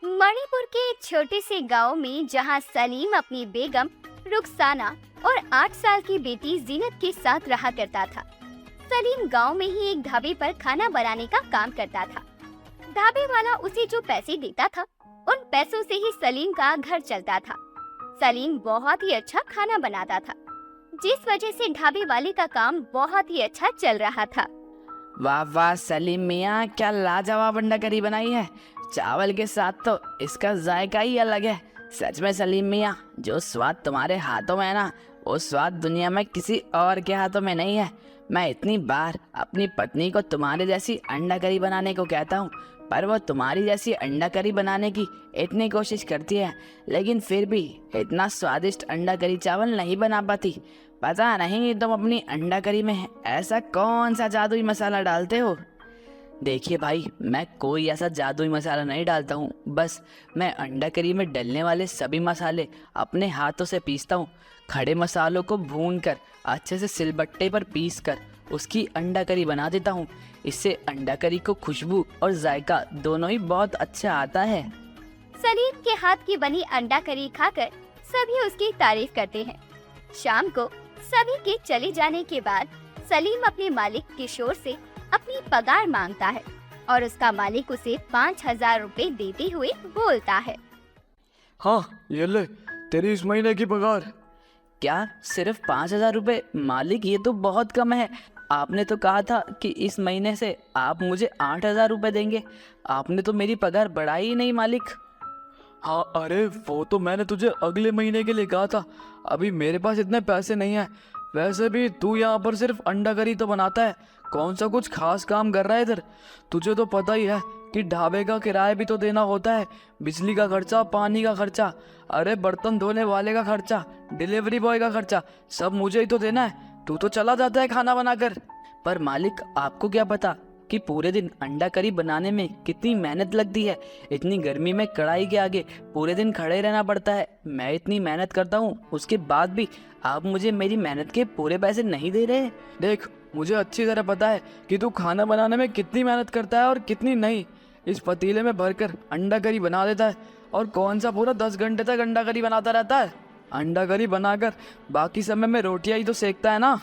मणिपुर के एक छोटे से गांव में जहां सलीम अपनी बेगम रुखसाना और 8 साल की बेटी जीनत के साथ रहा करता था। सलीम गांव में ही एक ढाबे पर खाना बनाने का काम करता था। ढाबे वाला उसे जो पैसे देता था, उन पैसों से ही सलीम का घर चलता था। सलीम बहुत ही अच्छा खाना बनाता था, जिस वजह से ढाबे वाले का काम बहुत ही अच्छा चल रहा था। वाह वाह सलीम मियाँ, क्या लाजवाब अंडा करी बनाई है। चावल के साथ तो इसका जायका ही अलग है। सच में सलीम मियाँ, जो स्वाद तुम्हारे हाथों में है ना, वो स्वाद दुनिया में किसी और के हाथों में नहीं है। मैं इतनी बार अपनी पत्नी को तुम्हारे जैसी अंडा करी बनाने को कहता हूँ, पर वो तुम्हारी जैसी अंडा करी बनाने की इतनी कोशिश करती है, लेकिन फिर भी इतना स्वादिष्ट अंडा करी चावल नहीं बना पाती। पता नहीं तुम अपनी अंडा करी में ऐसा कौन सा जादुई मसाला डालते हो। देखिए भाई, मैं कोई ऐसा जादुई मसाला नहीं डालता हूँ। बस मैं अंडा करी में डलने वाले सभी मसाले अपने हाथों से पीसता हूँ। खड़े मसालों को भूनकर अच्छे से सिलबट्टे पर पीस कर उसकी अंडा करी बना देता हूँ। इससे अंडा करी को खुशबू और जायका दोनों ही बहुत अच्छा आता है। सलीम के हाथ की बनी अंडा करी खाकर सभी उसकी तारीफ करते हैं। शाम को सभी के चले जाने के बाद सलीम अपने मालिक किशोर से अपनी पगार मांगता है और उसका मालिक उसे 5,000 रुपए देते हुए बोलता है। हाँ, ये ले तेरी इस महीने की पगार। क्या सिर्फ 5,000 रुपये? मालिक, ये तो बहुत कम है। आपने तो कहा था कि इस महीने से आप मुझे 8,000 रुपये देंगे। आपने तो मेरी पगार बढ़ाई ही नहीं मालिक। हाँ, अरे वो तो मैंने तुझे अगले महीने के लिए कहा था। अभी मेरे पास इतने पैसे नहीं हैं। वैसे भी तू यहाँ पर सिर्फ अंडा करी तो बनाता है, कौन सा कुछ खास काम कर रहा है इधर। तुझे तो पता ही है कि ढाबे का किराया भी तो देना होता है, बिजली का खर्चा, पानी का खर्चा, अरे बर्तन धोने वाले का खर्चा, डिलीवरी बॉय का खर्चा, सब मुझे ही तो देना है। तू तो चला जाता है खाना बनाकर। पर मालिक, आपको क्या पता कि पूरे दिन अंडा करी बनाने में कितनी मेहनत लगती है। इतनी गर्मी में कढ़ाई के आगे पूरे दिन खड़े रहना पड़ता है। मैं इतनी मेहनत करता हूँ, उसके बाद भी आप मुझे मेरी मेहनत के पूरे पैसे नहीं दे रहे। देख, मुझे अच्छी तरह पता है कि तू खाना बनाने में कितनी मेहनत करता है और कितनी नहीं। इस पतीले में भरकर अंडा करी बना देता है और कौन सा पूरा 10 घंटे तक अंडा करी बनाता रहता है। अंडा करी बनाकर बाकी समय में रोटियां ही तो सेकता है ना।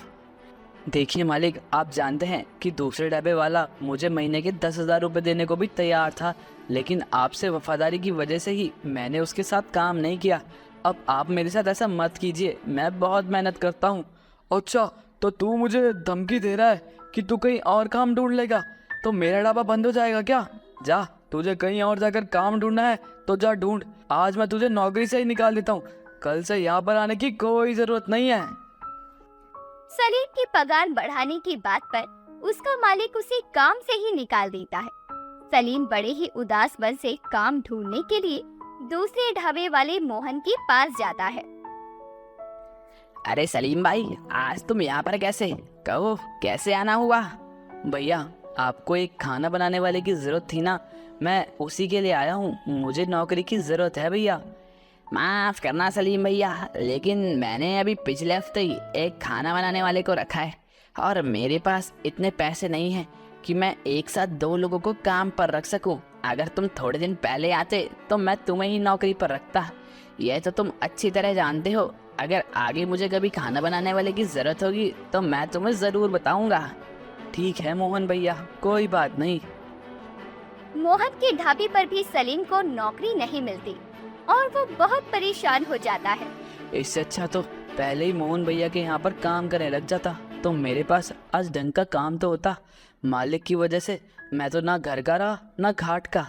देखिए मालिक, आप जानते हैं कि दूसरे ढाबे वाला मुझे महीने के 10,000 रुपये देने को भी तैयार था, लेकिन आपसे वफादारी की वजह से ही मैंने उसके साथ काम नहीं किया। अब आप मेरे साथ ऐसा मत कीजिए, मैं बहुत मेहनत करता हूँ। अच्छा, तो तू मुझे धमकी दे रहा है कि तू कहीं और काम ढूंढ लेगा तो मेरा ढाबा बंद हो जाएगा क्या? जा, तुझे कहीं और जाकर काम ढूंढना है तो जा ढूंढ। आज मैं तुझे नौकरी से ही निकाल देता हूँ। कल से यहाँ पर आने की कोई जरूरत नहीं है। सलीम की पगार बढ़ाने की बात पर उसका मालिक उसे काम से ही निकाल देता है। सलीम बड़े ही उदास मन से काम ढूंढने के लिए दूसरे ढाबे वाले मोहन के पास जाता है। अरे सलीम भाई, आज तुम यहाँ पर कैसे? कहो, कैसे आना हुआ? भैया, आपको एक खाना बनाने वाले की ज़रूरत थी ना, मैं उसी के लिए आया हूँ। मुझे नौकरी की ज़रूरत है भैया। माफ़ करना सलीम भैया, लेकिन मैंने अभी पिछले हफ्ते ही एक खाना बनाने वाले को रखा है और मेरे पास इतने पैसे नहीं हैं कि मैं एक साथ 2 लोगों को काम पर रख सकूं। अगर तुम थोड़े दिन पहले आते तो मैं तुम्हें ही नौकरी पर रखता। यह तो तुम अच्छी तरह जानते हो। अगर आगे मुझे कभी खाना बनाने वाले की ज़रूरत होगी तो मैं तुम्हें ज़रूर बताऊंगा। ठीक है मोहन भैया, कोई बात नहीं। मोहन के ढाबे पर भी सलीम को नौकरी नहीं मिलती और वो बहुत परेशान हो जाता है। इससे अच्छा तो पहले ही मोहन भैया के यहाँ पर काम करने लग जाता तो मेरे पास आज ढंग का काम तो होता। मालिक की वजह से मैं तो ना घर का रहा ना घाट का।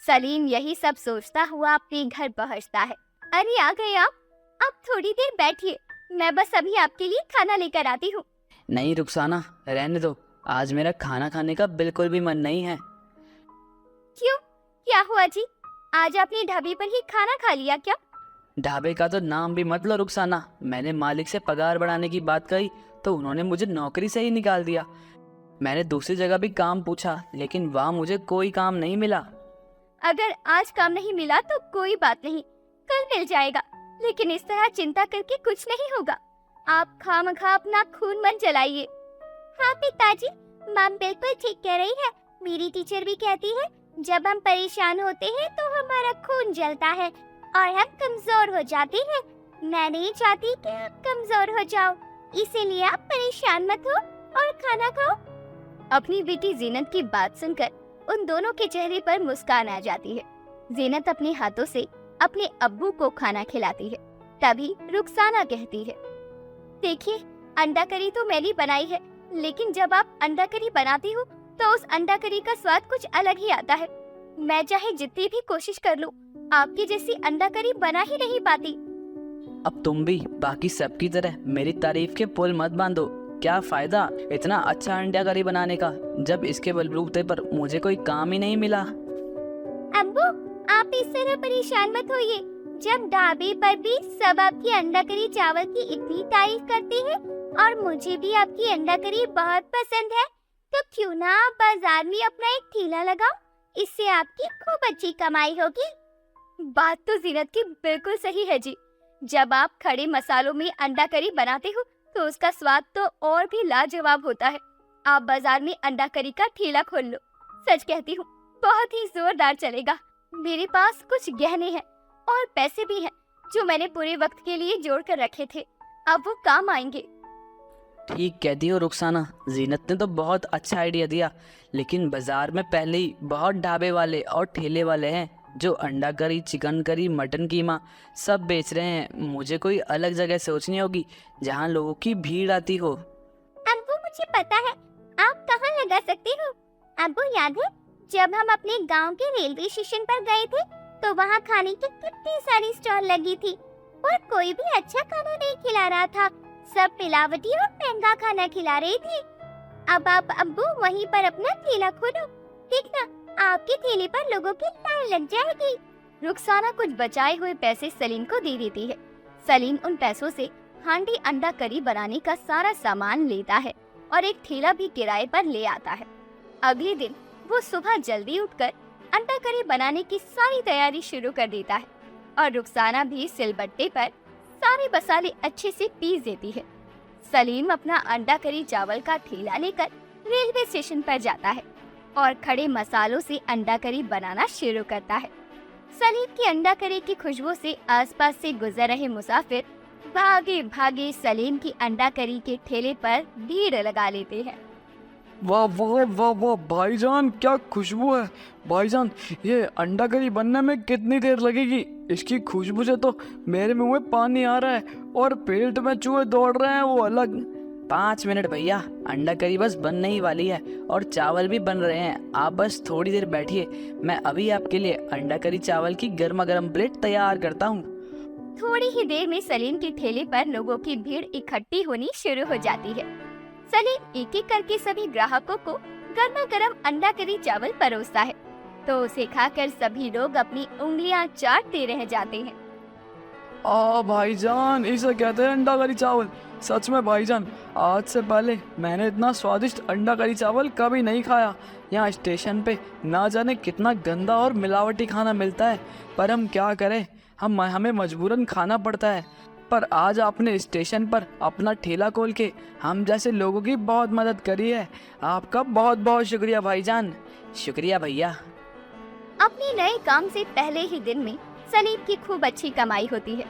सलीम यही सब सोचता हुआ अपने घर पहुंचता है। अरे आ गए आप? अब थोड़ी देर बैठिए, मैं बस अभी आपके लिए खाना लेकर आती हूँ। नहीं रुखसाना, रहने दो। आज मेरा खाना खाने का बिल्कुल भी मन नहीं है। क्यों, क्या हुआ जी? आज आपने ढाबे पर ही खाना खा लिया क्या? ढाबे का तो नाम भी मत लो रुखसाना। मैंने मालिक से पगार बढ़ाने की बात कही तो उन्होंने मुझे नौकरी से ही निकाल दिया। मैंने दूसरी जगह भी काम पूछा, लेकिन वहाँ मुझे कोई काम नहीं मिला। अगर आज काम नहीं मिला तो कोई बात नहीं, कल मिल जाएगा। लेकिन इस तरह चिंता करके कुछ नहीं होगा। आप खामखा अपना खून मत जलाइए। हाँ पिताजी, माम बिल्कुल ठीक कह रही है। मेरी टीचर भी कहती है जब हम परेशान होते हैं तो हमारा खून जलता है और हम कमजोर हो जाते हैं। मैं नहीं चाहती कि आप कमजोर हो जाओ, इसीलिए आप परेशान मत हो और खाना खाओ। अपनी बेटी जीनत की बात सुनकर उन दोनों के चेहरे पर मुस्कान आ जाती है। जीनत अपने हाथों से अपने अब्बू को खाना खिलाती है। तभी रुखसाना कहती है, देखिए, अंडा करी तो मैंने बनाई है, लेकिन जब आप अंडा करी बनाती हो तो उस अंडा करी का स्वाद कुछ अलग ही आता है। मैं चाहे जितनी भी कोशिश कर लूं, आपकी जैसी अंडा करी बना ही नहीं पाती। अब तुम भी बाकी सबकी तरह मेरी तारीफ के पुल मत बांधो। क्या फायदा इतना अच्छा अंडा करी बनाने का जब इसके बलबूते पर मुझे कोई काम ही नहीं मिला। अब्बू, आप इस तरह परेशान मत होइए। जब ढाबे पर भी सब आपकी अंडा करी चावल की इतनी तारीफ करते हैं और मुझे भी आपकी अंडा करी बहुत पसंद है, तो क्यों ना आप बाजार में अपना एक ठेला लगाओ, इससे आपकी खूब अच्छी कमाई होगी। बात तो जीनत की बिल्कुल सही है जी। जब आप खड़े मसालों में अंडा करी बनाते हो तो उसका स्वाद तो और भी लाजवाब होता है। आप बाजार में अंडा करी का ठेला खोल लो। सच कहती हूँ, बहुत ही जोरदार चलेगा। मेरे पास कुछ गहने हैं और पैसे भी हैं जो मैंने पूरे वक्त के लिए जोड़ कर रखे थे, अब वो काम आएंगे। ठीक कहती हो रुखसाना, जीनत ने तो बहुत अच्छा आइडिया दिया, लेकिन बाजार में पहले ही बहुत ढाबे वाले और ठेले वाले हैं जो अंडा करी, चिकन करी, मटन कीमा सब बेच रहे हैं। मुझे कोई अलग जगह सोचनी होगी जहाँ लोगों की भीड़ आती हो। अब्बू, मुझे पता है आप कहाँ लगा सकते हो। अब्बू, याद है जब हम अपने गांव के रेलवे स्टेशन पर गए थे तो वहाँ खाने की कितनी सारी स्टॉल लगी थी और कोई भी अच्छा खाना नहीं खिला रहा था। सब मिलावटी और महंगा खाना खिला रहे थे। अब आप अब्बू वहीं पर अपना ठेला खोलो, ठीक ना? आपके ठेले पर लोगों की लाइन लग जाएगी। रुखसाना कुछ बचाए हुए पैसे सलीम को दे देती है। सलीम उन पैसों से हांडी अंडा करी बनाने का सारा सामान लेता है और एक ठेला भी किराए पर ले आता है। अगले दिन वो सुबह जल्दी उठकर अंडा करी बनाने की सारी तैयारी शुरू कर देता है और रुखसाना भी सिलबट्टे पर सारे मसाले अच्छे से पीस देती है। सलीम अपना अंडा करी चावल का ठेला लेकर रेलवे स्टेशन पर जाता है और खड़े मसालों से अंडा करी बनाना शुरू करता है। सलीम की अंडा करी की खुशबू से आसपास से गुजर रहे मुसाफिर भागे भागे सलीम की अंडा करी के ठेले पर भीड़ लगा लेते हैं। वाह वाह वाह वाह भाईजान, क्या खुशबू है भाईजान। ये अंडा करी बनने में कितनी देर लगेगी? इसकी खुशबू से तो मेरे मुंह में पानी आ रहा है और पेट में चूहे दौड़ रहे हैं, वो अलग। 5 मिनट भैया, अंडा करी बस बनने ही वाली है और चावल भी बन रहे हैं। आप बस थोड़ी देर बैठिए, मैं अभी आपके लिए अंडा करी चावल की गर्मा गर्म प्लेट तैयार करता हूँ। थोड़ी ही देर में सलीम के ठेले पर लोगों की भीड़ इकट्ठी होनी शुरू हो जाती है। सलीम एक एक करके सभी ग्राहकों को गर्मा गर्म अंडा करी चावल परोसता है, तो उसे खाकर सभी लोग अपनी उंगलियां चाटते रह जाते हैं। भाईजान, इसे कहते हैं अंडा करी चावल। सच में भाईजान, आज से पहले मैंने इतना स्वादिष्ट अंडा करी चावल कभी नहीं खाया। यहाँ स्टेशन पे ना जाने कितना गंदा और मिलावटी खाना मिलता है, पर हम क्या करें, हमें मजबूरन खाना पड़ता है। पर आज आपने स्टेशन पर अपना ठेला खोल के हम जैसे लोगों की बहुत मदद करी है। आपका बहुत बहुत शुक्रिया भाईजान। शुक्रिया भैया। अपने नए काम से पहले ही दिन में सलीम की खूब अच्छी कमाई होती है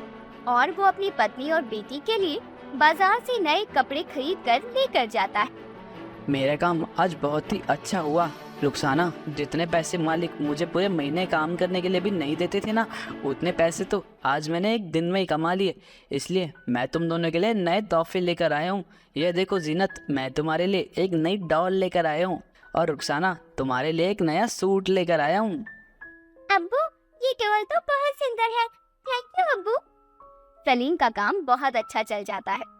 और वो अपनी पत्नी और बेटी के लिए बाजार से नए कपड़े खरीद कर लेकर जाता है। मेरा काम आज बहुत ही अच्छा हुआ। रुखसाना, जितने पैसे मालिक मुझे पूरे महीने काम करने के लिए भी नहीं देते थे ना, उतने पैसे तो आज मैंने एक दिन में ही कमा लिए। इसलिए मैं तुम दोनों के लिए नए तोहफे लेकर आया हूँ। ये देखो जीनत, मैं तुम्हारे लिए एक नई डॉल लेकर आया हूँ और रुखसाना, तुम्हारे लिए एक नया सूट लेकर आया हूँ। अब्बू, ये डॉल तो बहुत सुंदर है। थैंक यू अब्बू। सलीम का काम बहुत अच्छा चल जाता है।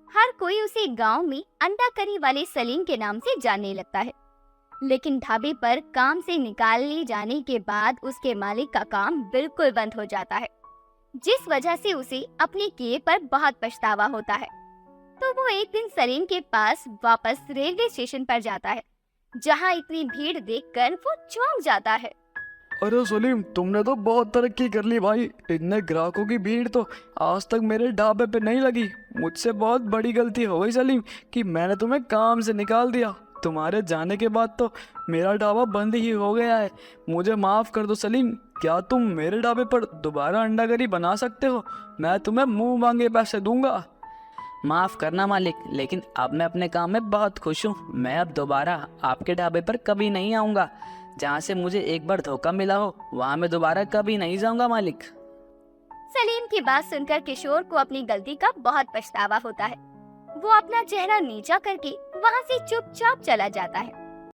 हर कोई उसे गांव में अंडा करी वाले सलीम के नाम से जानने लगता है। लेकिन ढाबे पर काम से निकाल लिए जाने के बाद उसके मालिक का काम बिल्कुल बंद हो जाता है, जिस वजह से उसे अपने किए पर बहुत पछतावा होता है। तो वो एक दिन सलीम के पास वापस रेलवे स्टेशन पर जाता है, जहाँ इतनी भीड़ देखकर वो चौंक जाता है। अरे सलीम, तुमने तो बहुत तरक्की कर ली भाई। इतने ग्राहकों की भीड़ तो आज तक मेरे ढाबे पे नहीं लगी। मुझसे बहुत बड़ी गलती हो गई सलीम कि मैंने तुम्हें काम से निकाल दिया। तुम्हारे जाने के बाद तो मेरा ढाबा बंद ही हो गया है। मुझे माफ़ कर दो सलीम। क्या तुम मेरे ढाबे पर दोबारा अंडा करी बना सकते हो? मैं तुम्हें मुंह मांगे पैसे दूंगा। माफ़ करना मालिक, लेकिन अब मैं अपने काम में बहुत खुश हूँ। मैं अब दोबारा आपके ढाबे पर कभी नहीं आऊँगा। जहाँ से मुझे एक बार धोखा मिला हो वहाँ मैं दोबारा कभी नहीं जाऊँगा मालिक। सलीम की बात सुनकर किशोर को अपनी गलती का बहुत पछतावा होता है। वो अपना चेहरा नीचा करके वहाँ से चुपचाप चला जाता है।